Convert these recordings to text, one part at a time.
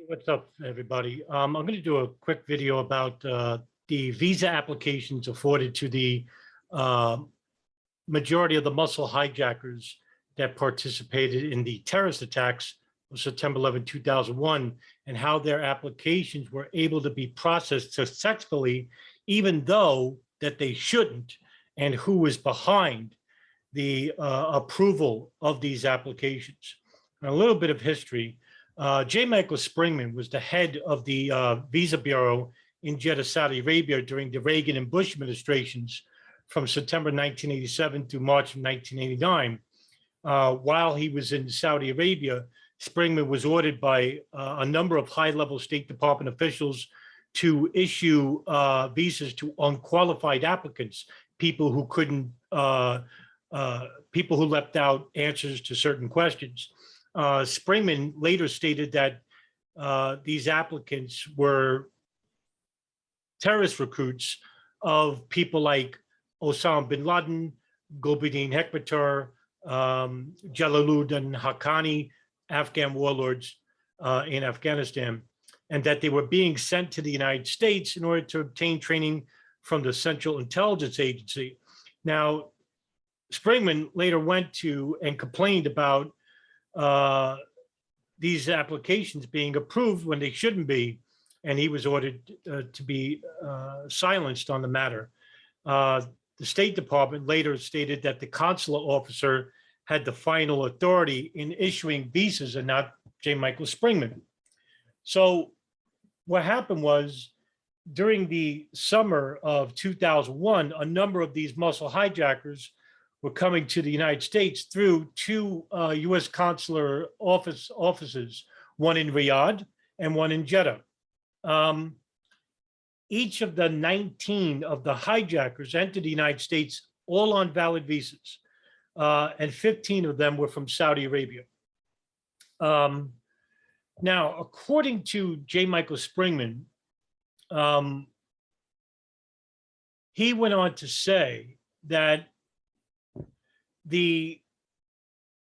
What's up, everybody? I'm going to do a quick video about the visa applications afforded to the uh, majority of the muscle hijackers that participated in the terrorist attacks of September 11, 2001, and how their applications were able to be processed successfully, even though that they shouldn't, and who was behind the approval of these applications. And a little bit of history. J. Michael Springmann was the head of the Visa Bureau in Jeddah, Saudi Arabia during the Reagan and Bush administrations from September 1987 to March of 1989. While he was in Saudi Arabia, Springmann was ordered by a number of high-level State Department officials to issue visas to unqualified applicants, people who couldn't, people who left out answers to certain questions. Springmann later stated that these applicants were terrorist recruits of people like Osama bin Laden, Gulbuddin Hekmatyar, Jalaluddin Haqqani, Afghan warlords in Afghanistan, and that they were being sent to the United States in order to obtain training from the Central Intelligence Agency. Now, Springmann later went to and complained about these applications being approved when they shouldn't be, and he was ordered to be silenced on the matter. The State Department later stated that the consular officer had the final authority in issuing visas and not J. Michael Springmann. So what happened was, during the summer of 2001, a number of these muscle hijackers were coming to the United States through two U.S. consular offices, one in Riyadh and one in Jeddah. Each of the 19 of the hijackers entered the United States all on valid visas, and 15 of them were from Saudi Arabia. Now, according to J. Michael Springmann, he went on to say that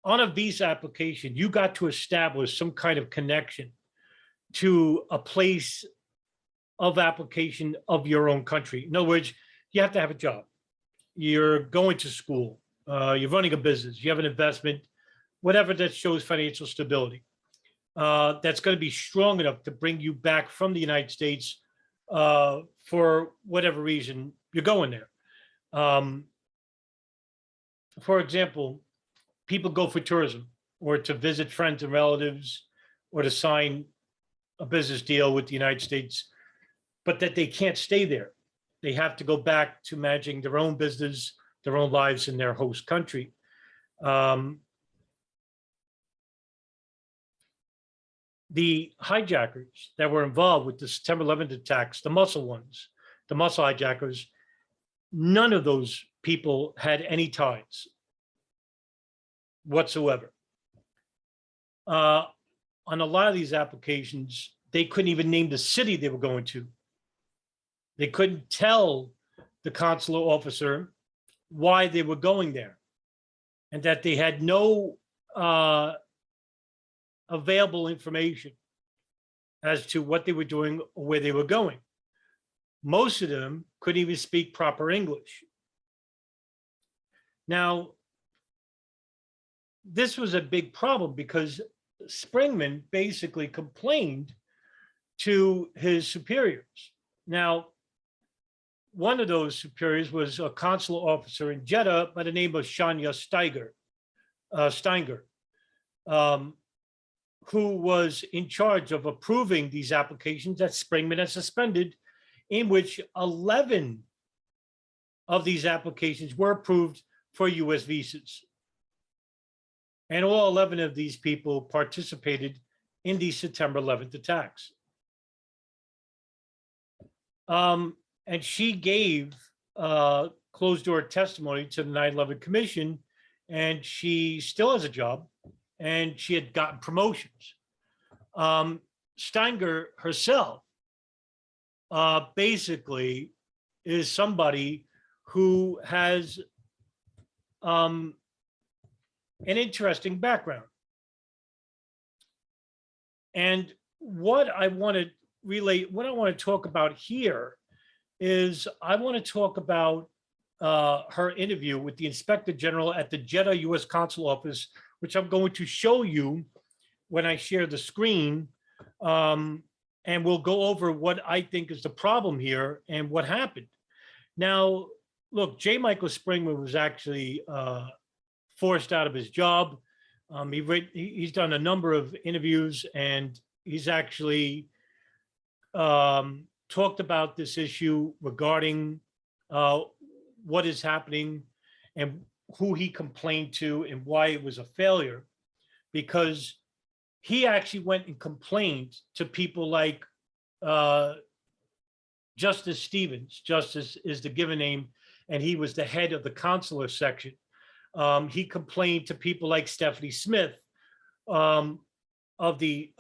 on a visa application, you got to establish some kind of connection to a place of application of your own country. In other words, you have to have a job. You're going to school. You're running a business. You have an investment, whatever that shows financial stability. That's going to be strong enough to bring you back from the United States for whatever reason you're going there. For example, people go for tourism or to visit friends and relatives or to sign a business deal with the United States, but that they can't stay there. They have to go back to managing their own business, their own lives in their host country. The hijackers that were involved with the September 11th attacks, the muscle ones, the muscle hijackers, none of those people had any ties whatsoever. On a lot of these applications, they couldn't even name the city they were going to. They couldn't tell the consular officer why they were going there, and that they had no available information as to what they were doing or where they were going. Most of them couldn't even speak proper English. Now, this was a big problem because Springmann basically complained to his superiors. Now, one of those superiors was a consular officer in Jeddah by the name of Shanya Stienger, who was in charge of approving these applications that Springmann had suspended, in which 11 of these applications were approved for U.S. visas. And all 11 of these people participated in the September 11th attacks. And she gave closed-door testimony to the 9/11 Commission, and she still has a job, and she had gotten promotions. Stienger herself basically is somebody who has an interesting background. And what I want to what I want to talk about here is I want to talk about her interview with the Inspector General at the Jeddah U.S. Consul Office, which I'm going to show you when I share the screen. And we'll go over what I think is the problem here and what happened. Now, look, J. Michael Springmann was actually forced out of his job. He's done a number of interviews, and he's actually talked about this issue regarding what is happening and who he complained to and why it was a failure, because he actually went and complained to people like Justice Stevens. Justice is the given name, and he was the head of the consular section. He complained to people like Stephanie Smith of the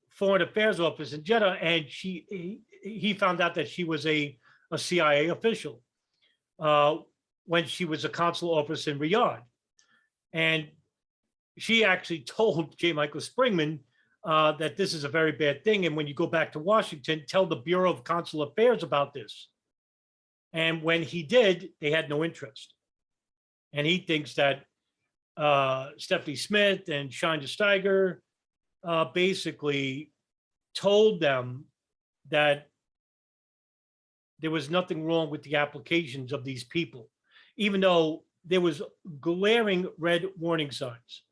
Foreign Affairs Office in Jeddah, and he found out that she was a CIA official when she was a consular officer in Riyadh. And she actually told J. Michael Springmann that this is a very bad thing. And when you go back to Washington, tell the Bureau of Consular Affairs about this. And when he did, they had no interest. And he thinks that Stephanie Smith and Shanya Stienger basically told them that there was nothing wrong with the applications of these people, even though there was glaring red warning signs.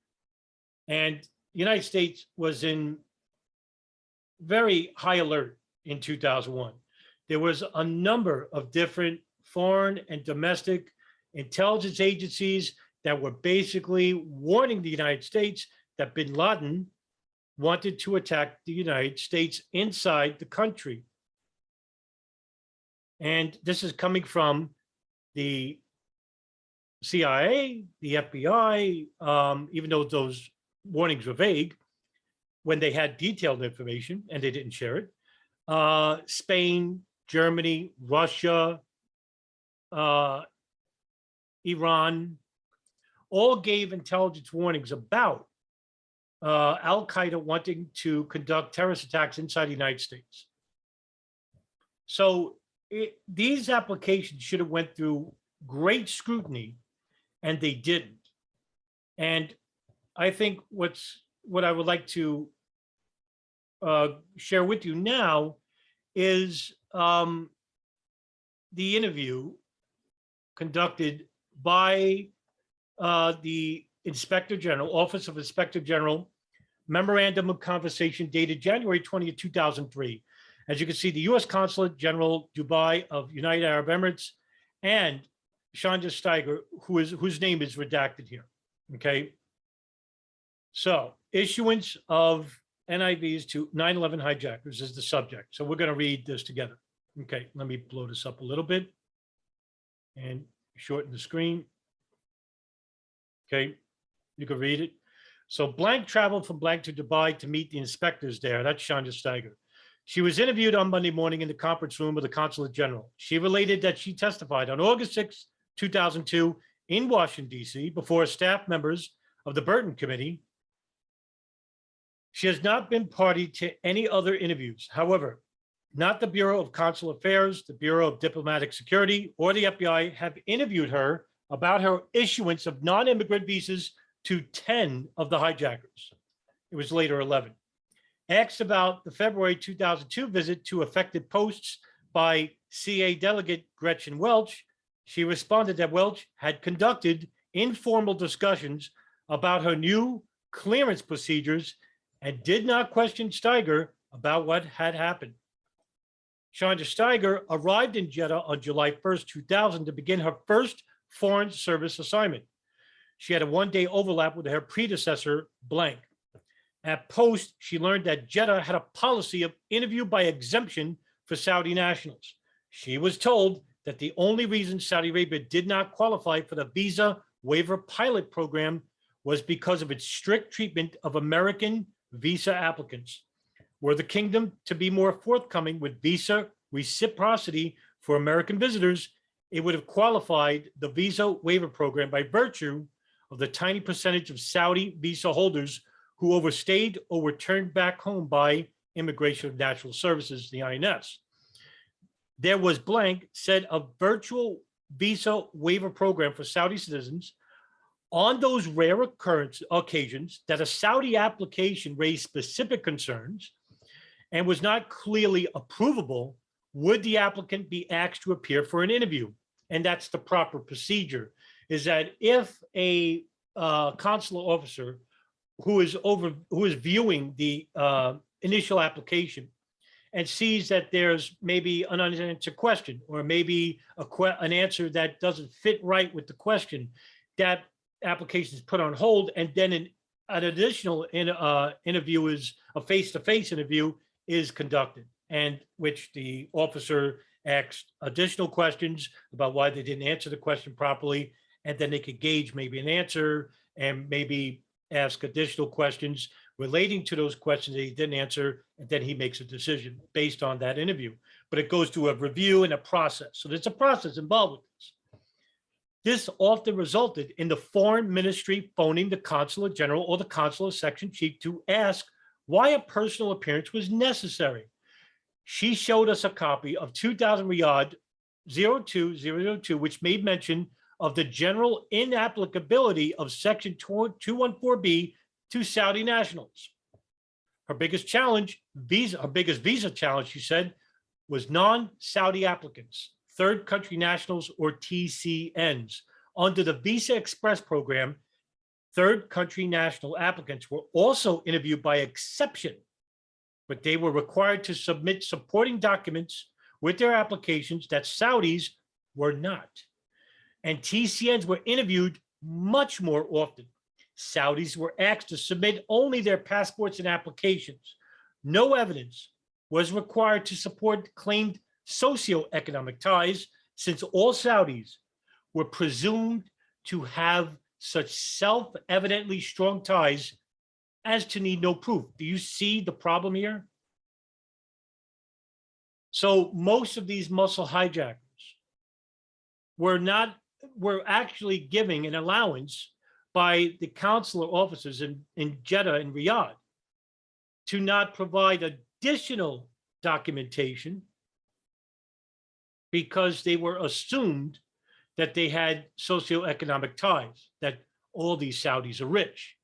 And the United States was in very high alert in 2001. There was a number of different foreign and domestic intelligence agencies that were basically warning the United States that bin Laden wanted to attack the United States inside the country. And this is coming from the CIA, the FBI, even though those warnings were vague, when they had detailed information and they didn't share it. Spain, Germany, Russia, Iran, all gave intelligence warnings about Al-Qaeda wanting to conduct terrorist attacks inside the United States. So these applications should have went through great scrutiny, and they didn't. And I think what I would like to share with you now is the interview conducted by the Inspector General, Office of Inspector General, memorandum of conversation dated January 20th, 2003. As you can see, the U.S. Consulate General Dubai of United Arab Emirates and Shanya Stienger, whose name is redacted here, okay? So, issuance of NIVs to 9/11 hijackers is the subject. So we're going to read this together. Okay, let me blow this up a little bit and shorten the screen. Okay, you can read it. So blank traveled from blank to Dubai to meet the inspectors there. That's Shanya Stienger. She was interviewed on Monday morning in the conference room of the Consulate General. She related that she testified on August 6, 2002 in Washington, D.C. before staff members of the Burton Committee. She has not been party to any other interviews. However, not the Bureau of Consular Affairs, the Bureau of Diplomatic Security, or the FBI have interviewed her about her issuance of non-immigrant visas to 10 of the hijackers. It was later 11. Asked about the February 2002 visit to affected posts by CA delegate Gretchen Welch, she responded that Welch had conducted informal discussions about her new clearance procedures and did not question Steiger about what had happened. Shanya Stienger arrived in Jeddah on July 1st, 2000 to begin her first Foreign Service assignment. She had a one-day overlap with her predecessor, blank. At Post, she learned that Jeddah had a policy of interview by exemption for Saudi nationals. She was told that the only reason Saudi Arabia did not qualify for the visa waiver pilot program was because of its strict treatment of American visa applicants. Were the kingdom to be more forthcoming with visa reciprocity for American visitors, it would have qualified the visa waiver program by virtue of the tiny percentage of Saudi visa holders who overstayed or were turned back home by Immigration and National Services, the INS. There was blank said a virtual visa waiver program for Saudi citizens. On those rare occasions that a Saudi application raised specific concerns and was not clearly approvable, would the applicant be asked to appear for an interview? And that's the proper procedure, is that if a consular officer who is viewing the initial application and sees that there's maybe an unanswered question, or maybe an answer that doesn't fit right with the question, that application is put on hold, and then an additional interview, is a face-to-face interview, is conducted, and which the officer asks additional questions about why they didn't answer the question properly, and then they could gauge maybe an answer and maybe ask additional questions relating to those questions that he didn't answer, and then he makes a decision based on that interview. But it goes through a review and a process. So there's a process involved with this. This often resulted in the foreign ministry phoning the consular general or the consular section chief to ask why a personal appearance was necessary. She showed us a copy of 2000 Riyadh 02002, which made mention of the general inapplicability of Section 214B to Saudi nationals. Her biggest visa challenge, she said, was non-Saudi applicants, third country nationals, or TCNs. Under the Visa Express program, third country national applicants were also interviewed by exception, but they were required to submit supporting documents with their applications that Saudis were not. And TCNs were interviewed much more often. Saudis were asked to submit only their passports and applications. No evidence was required to support claimed socioeconomic ties, since all Saudis were presumed to have such self-evidently strong ties as to need no proof. Do you see the problem here? So most of these muscle hijackers were actually giving an allowance by the consular officers in Jeddah and Riyadh to not provide additional documentation, because they were assumed that they had socioeconomic ties, that all these Saudis are rich,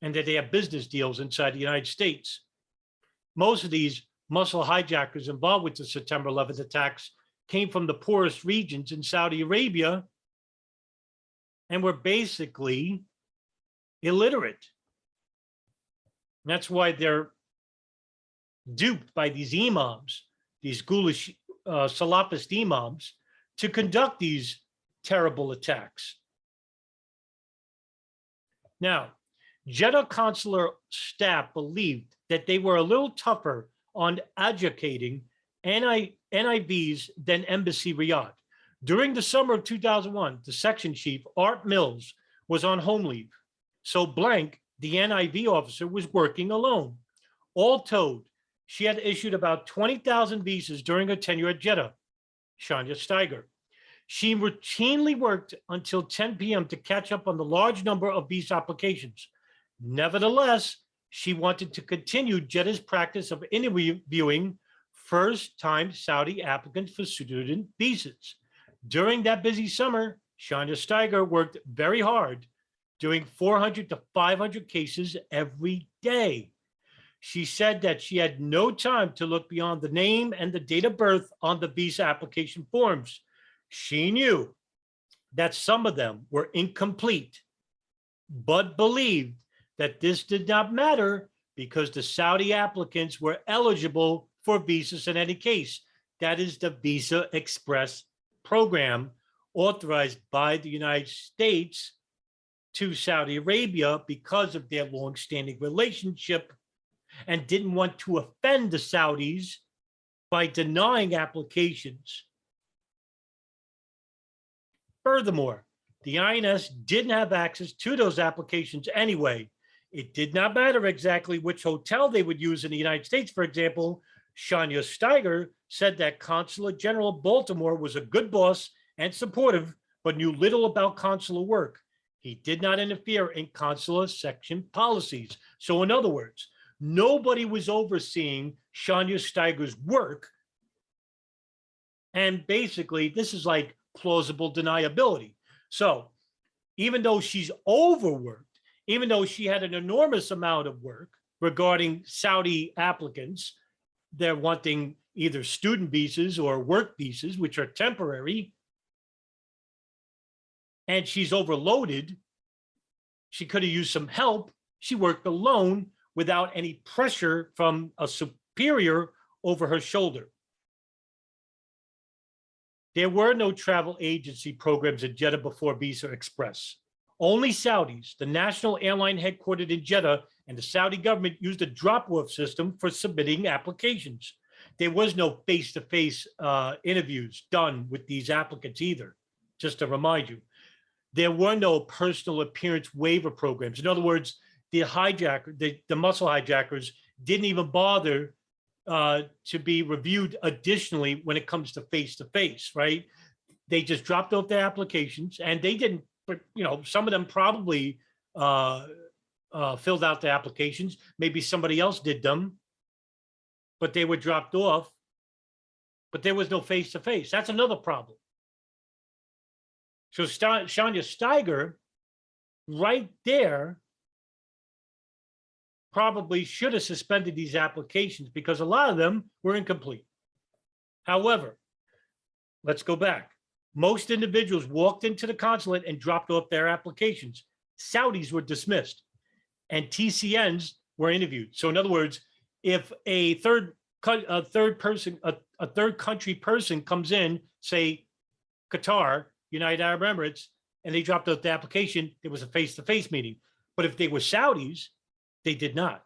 and that they have business deals inside the United States. Most of these muscle hijackers involved with the September 11th attacks came from the poorest regions in Saudi Arabia and were basically illiterate. And that's why they're duped by these imams, these ghoulish Salafist imams, to conduct these terrible attacks. Now, Jeddah Consular staff believed that they were a little tougher on adjudicating NIVs than Embassy Riyadh. During the summer of 2001, the section chief, Art Mills, was on home leave. So blank, the NIV officer, was working alone. All told, she had issued about 20,000 visas during her tenure at Jeddah. Shanya Stienger. She routinely worked until 10 p.m. to catch up on the large number of visa applications. Nevertheless, she wanted to continue Jeddah's practice of interviewing first-time Saudi applicants for student visas. During that busy summer, Shanya Stienger worked very hard, doing 400 to 500 cases every day. She said that she had no time to look beyond the name and the date of birth on the visa application forms. She knew that some of them were incomplete, but believed that this did not matter because the Saudi applicants were eligible for visas in any case. That is the Visa Express program authorized by the United States to Saudi Arabia because of their long-standing relationship, and didn't want to offend the Saudis by denying applications. Furthermore, the INS didn't have access to those applications anyway. It did not matter exactly which hotel they would use in the United States. For example, Shanya Stienger said that Consul General Baltimore was a good boss and supportive, but knew little about consular work. He did not interfere in consular section policies. So in other words, nobody was overseeing Shanya Stieger's work. And basically, this is like plausible deniability. So even though she's overworked, even though she had an enormous amount of work regarding Saudi applicants, they're wanting either student visas or work visas, which are temporary, and she's overloaded. She could have used some help. She worked alone without any pressure from a superior over her shoulder. There were no travel agency programs in Jeddah before Visa Express. Only Saudis, the national airline headquartered in Jeddah, and the Saudi government used a drop-off system for submitting applications. There was no face-to-face interviews done with these applicants either, just to remind you. There were no personal appearance waiver programs. In other words, the muscle hijackers didn't even bother to be reviewed additionally when it comes to face-to-face, right? They just dropped off their applications, and they didn't, some of them probably filled out the applications. Maybe somebody else did them, but they were dropped off, but there was no face-to-face. That's another problem. So Shanya Stieger, right there, probably should have suspended these applications because a lot of them were incomplete. However, let's go back. Most individuals walked into the consulate and dropped off their applications. Saudis were dismissed and TCNs were interviewed. So in other words, if a third country person comes in, say Qatar, United Arab Emirates, and they dropped out the application, there was a face-to-face meeting. But if they were Saudis, they did not.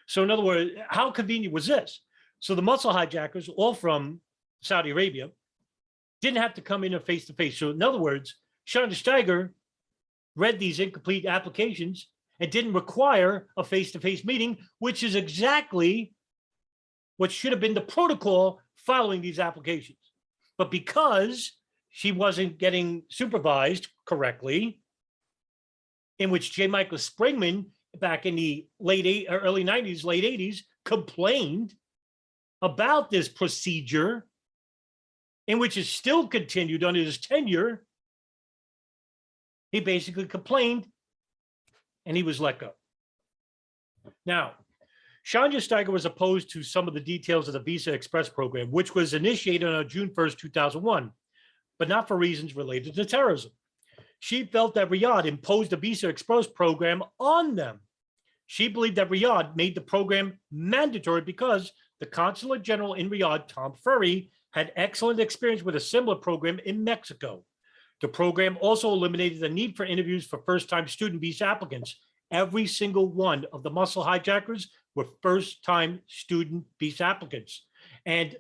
So in other words, how convenient was this? So the muscle hijackers, all from Saudi Arabia, didn't have to come in a face-to-face. So in other words, Shanya Stieger read these incomplete applications and didn't require a face-to-face meeting, which is exactly what should have been the protocol following these applications. But because she wasn't getting supervised correctly, in which J. Michael Springmann back in the early 90s, late 80s, complained about this procedure, in which is still continued under his tenure. He basically complained and he was let go. Now, Shanya Stieger was opposed to some of the details of the Visa Express program, which was initiated on June 1st, 2001, but not for reasons related to terrorism. She felt that Riyadh imposed the Visa Express program on them. She believed that Riyadh made the program mandatory because the Consulate General in Riyadh, Tom Furry, had excellent experience with a similar program in Mexico. The program also eliminated the need for interviews for first-time student visa applicants. Every single one of the muscle hijackers were first-time student visa applicants. And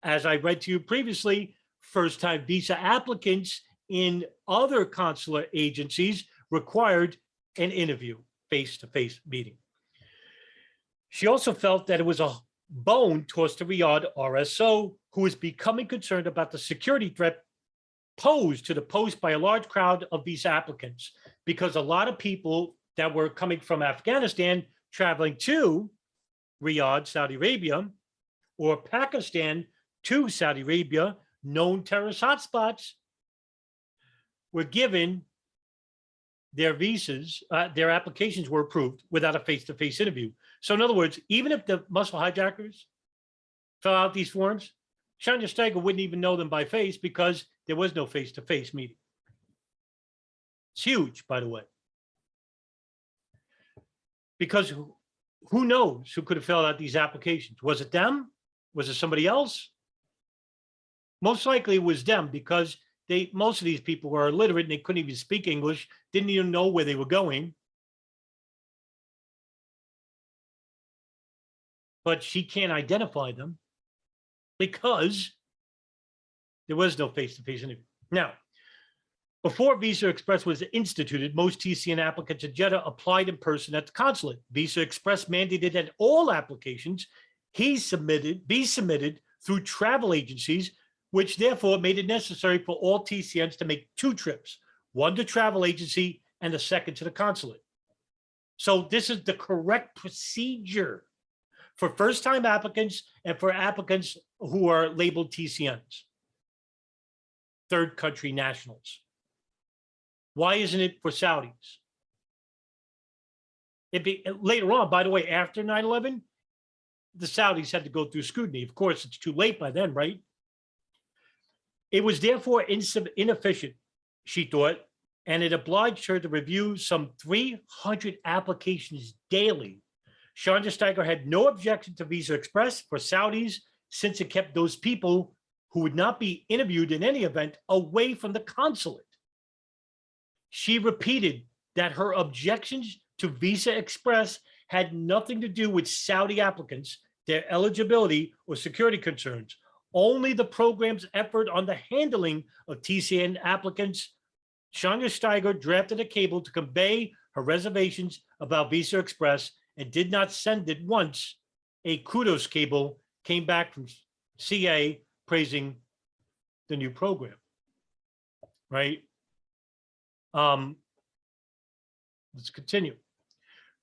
as I read to you previously, first-time visa applicants in other consular agencies required an interview, face-to-face meeting. She also felt that it was a bone tossed to Riyadh RSO, who was becoming concerned about the security threat posed to the post by a large crowd of visa applicants, because a lot of people that were coming from Afghanistan traveling to Riyadh, Saudi Arabia, or Pakistan to Saudi Arabia, known terrorist hotspots, were given their visas, their applications were approved without a face-to-face interview. So in other words, even if the muscle hijackers fill out these forms, Shanya Stieger wouldn't even know them by face because there was no face-to-face meeting. It's huge, by the way. Because who knows who could have filled out these applications? Was it them? Was it somebody else? Most likely it was them, because most of these people were illiterate and they couldn't even speak English, didn't even know where they were going. But she can't identify them because there was no face-to-face interview. Now, before Visa Express was instituted, most TCN applicants in Jeddah applied in person at the consulate. Visa Express mandated that all applications be submitted through travel agencies, which therefore made it necessary for all TCNs to make 2 trips, one to travel agency and the second to the consulate. So this is the correct procedure for first-time applicants and for applicants who are labeled TCNs, third country nationals. Why isn't it for Saudis? Later on, by the way, after 9/11, the Saudis had to go through scrutiny. Of course, it's too late by then, right? It was therefore inefficient, she thought, and it obliged her to review some 300 applications daily. Shanya Stienger had no objection to Visa Express for Saudis, since it kept those people who would not be interviewed in any event away from the consulate. She repeated that her objections to Visa Express had nothing to do with Saudi applicants, their eligibility, or security concerns. Only the program's effort on the handling of TCN applicants. Shanya Stienger drafted a cable to convey her reservations about Visa Express and did not send it once. A kudos cable came back from CA praising the new program, right? Let's continue.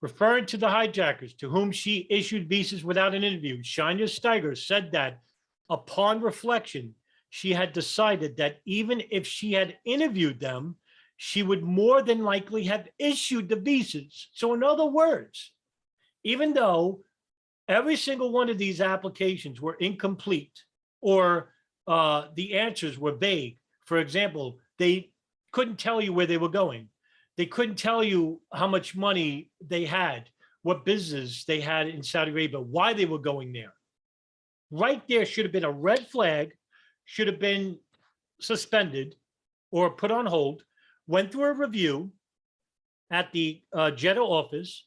Referring to the hijackers to whom she issued visas without an interview, Shanya Stienger said that upon reflection, she had decided that even if she had interviewed them, she would more than likely have issued the visas. So in other words, even though every single one of these applications were incomplete or the answers were vague, for example, they couldn't tell you where they were going. They couldn't tell you how much money they had, what business they had in Saudi Arabia, why they were going there. Right there should have been a red flag, should have been suspended or put on hold, went through a review at the Jeddah office,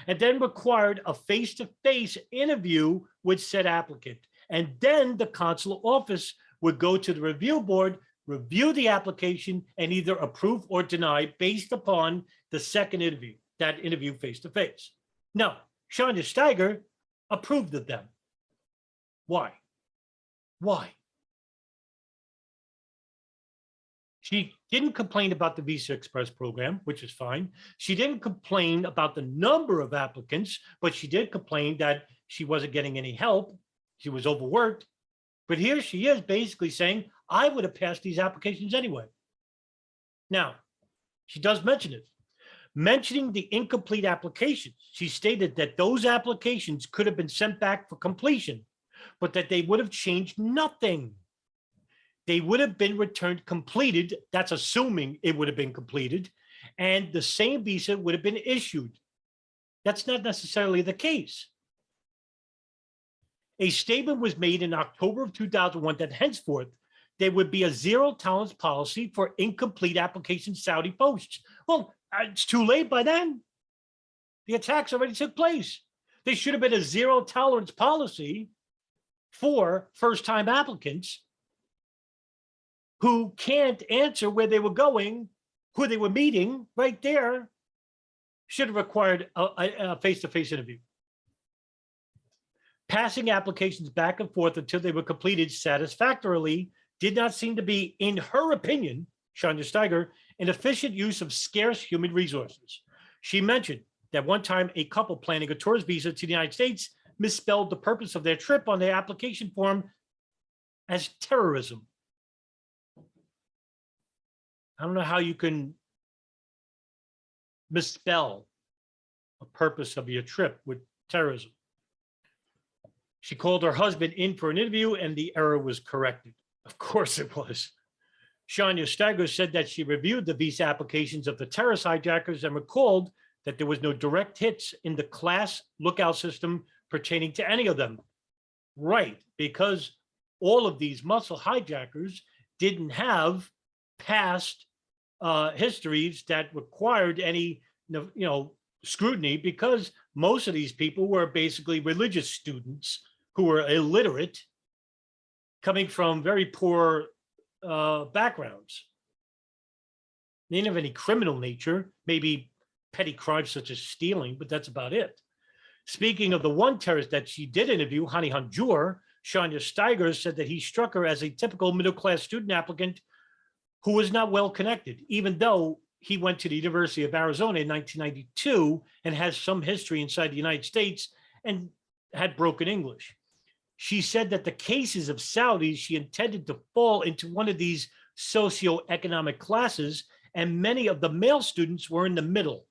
and then required a face-to-face interview with said applicant. And then the consular office would go to the review board, review the application, and either approve or deny based upon the second interview, that interview face-to-face. Now, Shanya Stienger approved of them. Why? Why? She didn't complain about the Visa Express program, which is fine. She didn't complain about the number of applicants, but she did complain that she wasn't getting any help. She was overworked. But here she is basically saying, I would have passed these applications anyway. Now, she does mention it. Mentioning the incomplete applications, she stated that those applications could have been sent back for completion, but that they would have changed nothing. They would have been returned completed. That's assuming it would have been completed, and the same visa would have been issued. That's not necessarily the case. A statement was made in October of 2001 that henceforth there would be a zero tolerance policy for incomplete application Saudi posts. Well, it's too late by then. The attacks already took place. There should have been a zero tolerance policy for first-time applicants who can't answer where they were going, who they were meeting. Right there should have required a face-to-face interview. Passing applications back and forth until they were completed satisfactorily did not seem to be, in her opinion, Shanya Stienger, an efficient use of scarce human resources. She mentioned that one time a couple planning a tourist visa to the United States misspelled the purpose of their trip on their application form as terrorism. I don't know how you can misspell a purpose of your trip with terrorism. She called her husband in for an interview and the error was corrected. Of course it was. Shanya Stienger said that she reviewed the visa applications of the terrorist hijackers and recalled that there was no direct hits in the class lookout system pertaining to any of them. Right, because all of these muscle hijackers didn't have past histories that required any scrutiny, because most of these people were basically religious students who were illiterate, coming from very poor backgrounds. They didn't have any criminal nature, maybe petty crimes such as stealing, but that's about it. Speaking of the one terrorist that she did interview, Hani Hanjour, Shanya Stienger said that he struck her as a typical middle-class student applicant who was not well connected, even though he went to the University of Arizona in 1992 and has some history inside the United States and had broken English. She said that the cases of Saudis, she intended to fall into one of these socioeconomic classes, and many of the male students were in the middle.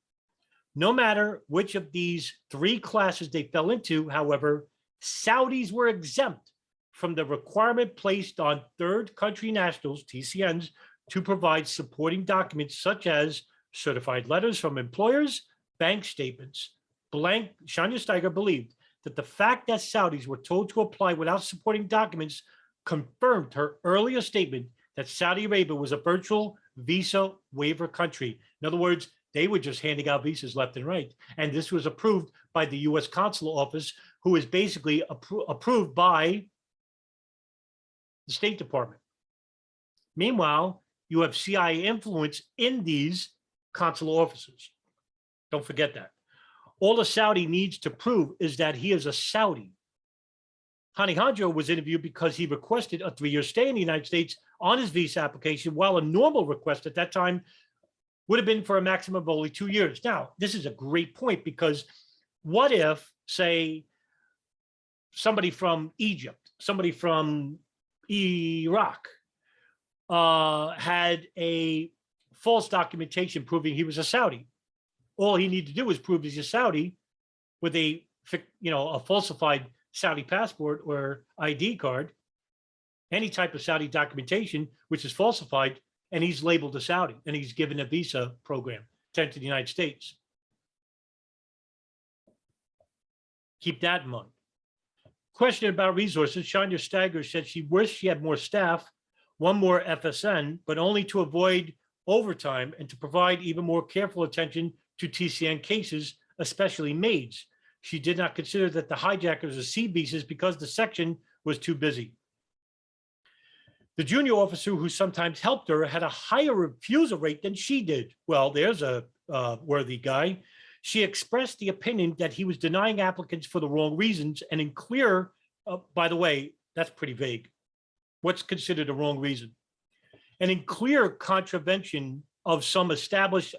No matter which of these three classes they fell into, however, Saudis were exempt from the requirement placed on third country nationals, TCNs, to provide supporting documents such as certified letters from employers, bank statements. Shanya Stienger believed that the fact that Saudis were told to apply without supporting documents confirmed her earlier statement that Saudi Arabia was a virtual visa waiver country. In other words, they were just handing out visas left and right. And this was approved by the U.S. Consular Office, who is basically approved by the State Department. Meanwhile, you have CIA influence in these consular offices. Don't forget that. All a Saudi needs to prove is that he is a Saudi. Hani Hanjo was interviewed because he requested a 3-year stay in the United States on his visa application, while a normal request at that time would have been for a maximum of only 2 years. Now, this is a great point, because what if, say, somebody from Egypt, somebody from Iraq, had a false documentation proving he was a Saudi? All he needed to do was prove he's a Saudi with a falsified Saudi passport or ID card, any type of Saudi documentation, which is falsified, and he's labeled a Saudi, and he's given a visa program to enter the United States. Keep that in mind. Question about resources. Shanya Stienger said she wished she had more staff, one more FSN, but only to avoid overtime and to provide even more careful attention to TCN cases, especially maids. She did not consider that the hijackers received visas because the section was too busy. The junior officer who sometimes helped her had a higher refusal rate than she did. Well, there's a worthy guy. She expressed the opinion that he was denying applicants for the wrong reasons, and in clear, by the way, that's pretty vague. What's considered a wrong reason? And in clear contravention of some established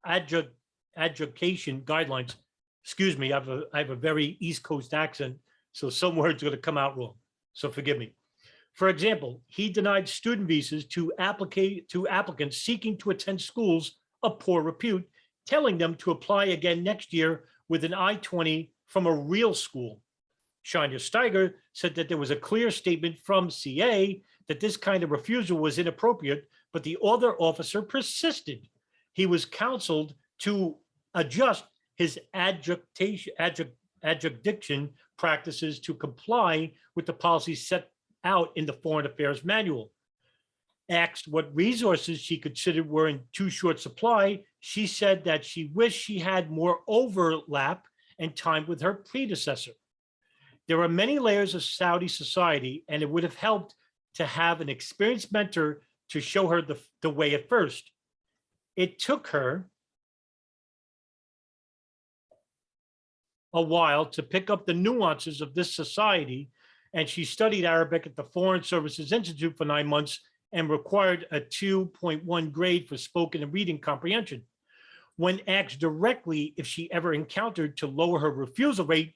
adjudication guidelines. Excuse me, I have a very East Coast accent, so some words are going to come out wrong, so forgive me. For example, he denied student visas to applicants seeking to attend schools of poor repute, telling them to apply again next year with an I-20 from a real school. Shanya Stienger said that there was a clear statement from CA that this kind of refusal was inappropriate, but the other officer persisted. He was counseled to adjust his adjudication practices to comply with the policies set out in the Foreign Affairs Manual. Asked what resources she considered were in too short supply, she said that she wished she had more overlap and time with her predecessor. There are many layers of Saudi society, and it would have helped to have an experienced mentor to show her the way at first. It took her a while to pick up the nuances of this society, and she studied Arabic at the Foreign Services Institute for 9 months and required a 2.1 grade for spoken and reading comprehension. When asked directly if she ever encountered to lower her refusal rate,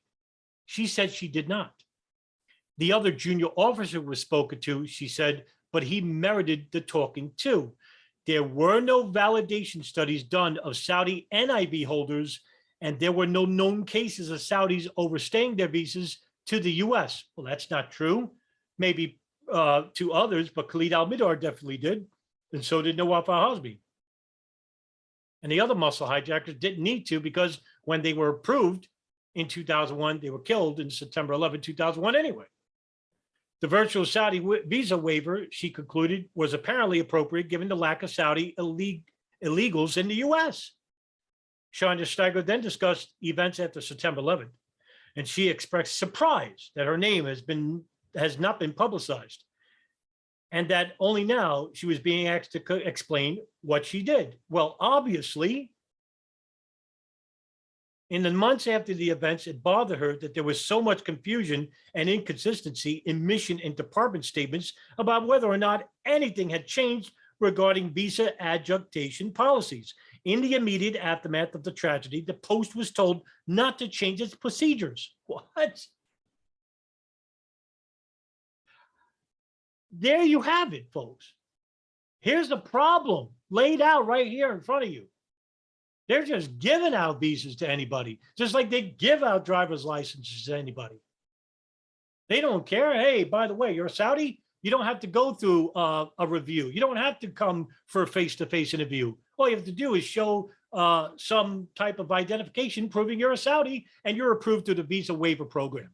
she said she did not. The other junior officer was spoken to, she said, but he merited the talking to. There were no validation studies done of Saudi NIV holders, and there were no known cases of Saudis overstaying their visas to the US. Well, that's not true. Maybe to others, but Khalid al-Mihdhar definitely did, and so did Nawaf al-Hazmi. And the other muscle hijackers didn't need to, because when they were approved in 2001, they were killed in September 11, 2001 anyway. The virtual Saudi visa waiver, she concluded, was apparently appropriate given the lack of Saudi illegals in the US. Shanya Stienger then discussed events after September 11th, and she expressed surprise that her name has not been publicized, and that only now she was being asked to explain what she did. Well, obviously, in the months after the events, it bothered her that there was so much confusion and inconsistency in mission and department statements about whether or not anything had changed regarding visa adjunctation policies. In the immediate aftermath of the tragedy, the Post was told not to change its procedures. What? There you have it, folks. Here's the problem laid out right here in front of you. They're just giving out visas to anybody, just like they give out driver's licenses to anybody. They don't care. Hey, by the way, you're a Saudi. You don't have to go through a review. You don't have to come for a face-to-face interview. All you have to do is show some type of identification proving you're a Saudi and you're approved through the visa waiver program.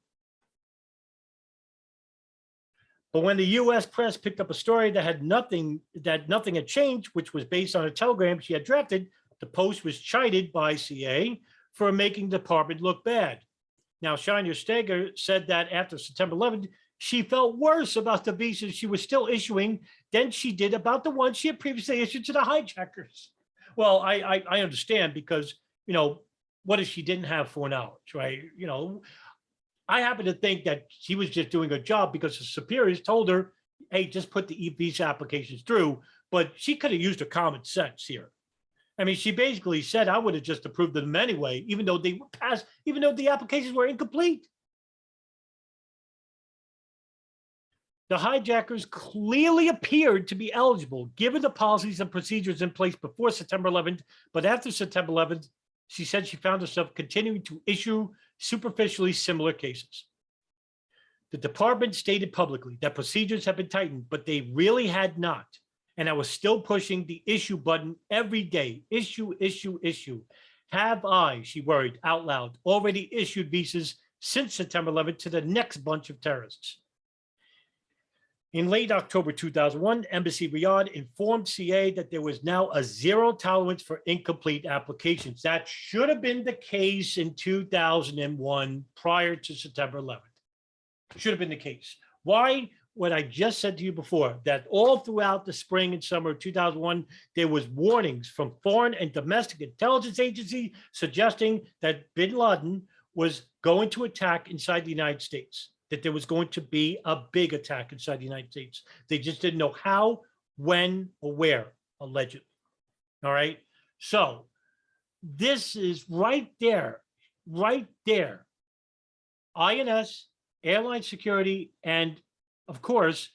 But when the U.S. press picked up a story that nothing had changed, which was based on a telegram she had drafted, the Post was chided by CA for making the department look bad. Now, Shanya Stienger said that after September 11th, she felt worse about the visas she was still issuing than she did about the ones she had previously issued to the hijackers. Well, I understand because, you know, what if she didn't have foreknowledge, right? You know, I happen to think that she was just doing her job because the superiors told her, hey, just put the visa applications through, but she could have used her common sense here. I mean, she basically said, I would have just approved them anyway, even though they were passed, even though the applications were incomplete. The hijackers clearly appeared to be eligible, given the policies and procedures in place before September 11th, but after September 11th, she said she found herself continuing to issue superficially similar cases. The department stated publicly that procedures have been tightened, but they really had not. And I was still pushing the issue button every day. Issue, issue, issue. Have I, she worried out loud, already issued visas since September 11th to the next bunch of terrorists? In late October 2001, Embassy Riyadh informed CA that there was now a zero tolerance for incomplete applications. That should have been the case in 2001 prior to September 11th. Should have been the case. Why? What I just said to you before, that all throughout the spring and summer of 2001, there was warnings from foreign and domestic intelligence agencies suggesting that bin Laden was going to attack inside the United States, that there was going to be a big attack inside the United States. They just didn't know how, when, or where, allegedly. All right. So this is right there, right there. INS, airline security, and of course,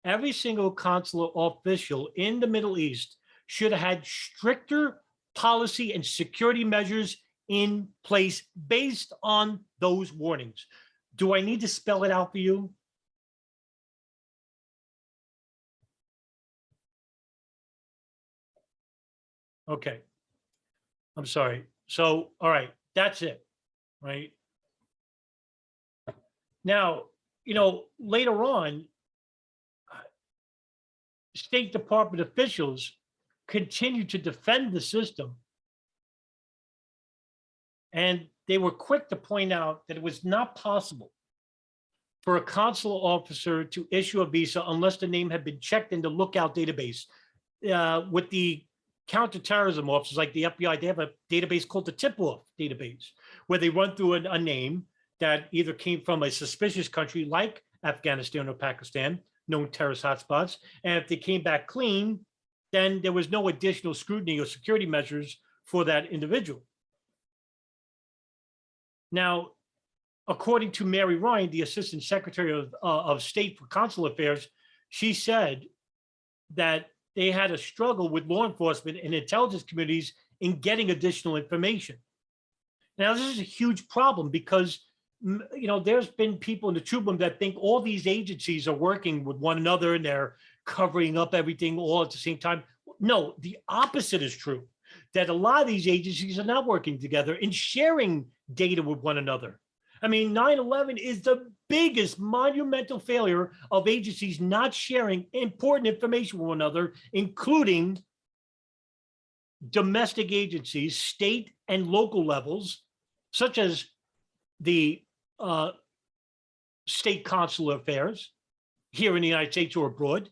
every single consular official in the Middle East should have had stricter policy and security measures in place based on those warnings. Do I need to spell it out for you? Okay. I'm sorry. So, all right, that's it, right? Now, you know, later on, State Department officials continued to defend the system. And they were quick to point out that it was not possible for a consular officer to issue a visa unless the name had been checked in the lookout database. With the counterterrorism officers like the FBI, they have a database called the tip-off database, where they run through a name that either came from a suspicious country like Afghanistan or Pakistan, known terrorist hotspots. And if they came back clean, then there was no additional scrutiny or security measures for that individual. Now, according to Mary Ryan, the Assistant Secretary of State for Consular Affairs, she said that they had a struggle with law enforcement and intelligence communities in getting additional information. Now, this is a huge problem because, you know, there's been people in the tube room that think all these agencies are working with one another and they're covering up everything all at the same time. No, the opposite is true, that a lot of these agencies are not working together and sharing data with one another. I mean, 9/11 is the biggest monumental failure of agencies not sharing important information with one another, including domestic agencies, state and local levels, such as the state consular affairs here in the United States or abroad.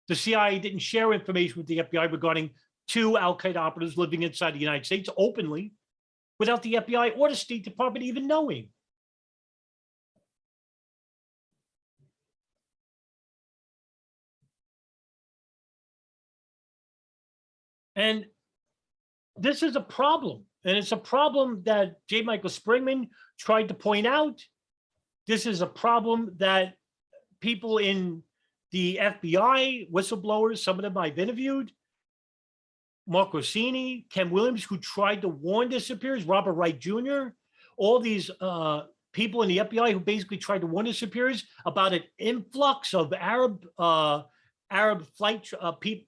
The CIA didn't share information with the FBI regarding 2 al-Qaeda operatives living inside the United States openly without the FBI or the State Department even knowing. And this is a problem. And it's a problem that J. Michael Springmann tried to point out. This is a problem that people in the FBI, whistleblowers, some of them I've interviewed, Mark Rossini, Ken Williams, who tried to warn their superiors, Robert Wright Jr., all these people in the FBI who basically tried to warn their superiors about an influx of Arab flight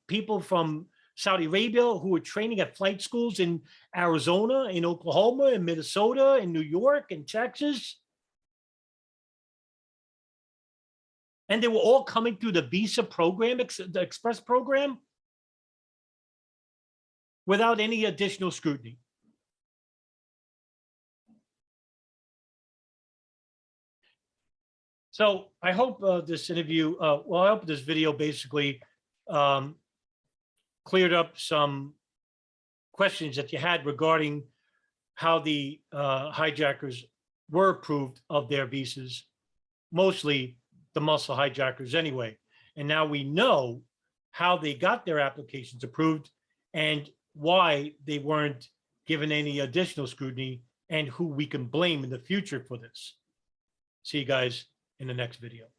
people from Saudi Arabia who were training at flight schools in Arizona, in Oklahoma, in Minnesota, in New York, in Texas. And they were all coming through the visa program, the express program, without any additional scrutiny. So I hope this interview, well, I hope this video basically cleared up some questions that you had regarding how the hijackers were approved of their visas, mostly the muscle hijackers anyway. And now we know how they got their applications approved and why they weren't given any additional scrutiny and who we can blame in the future for this. See you guys in the next video.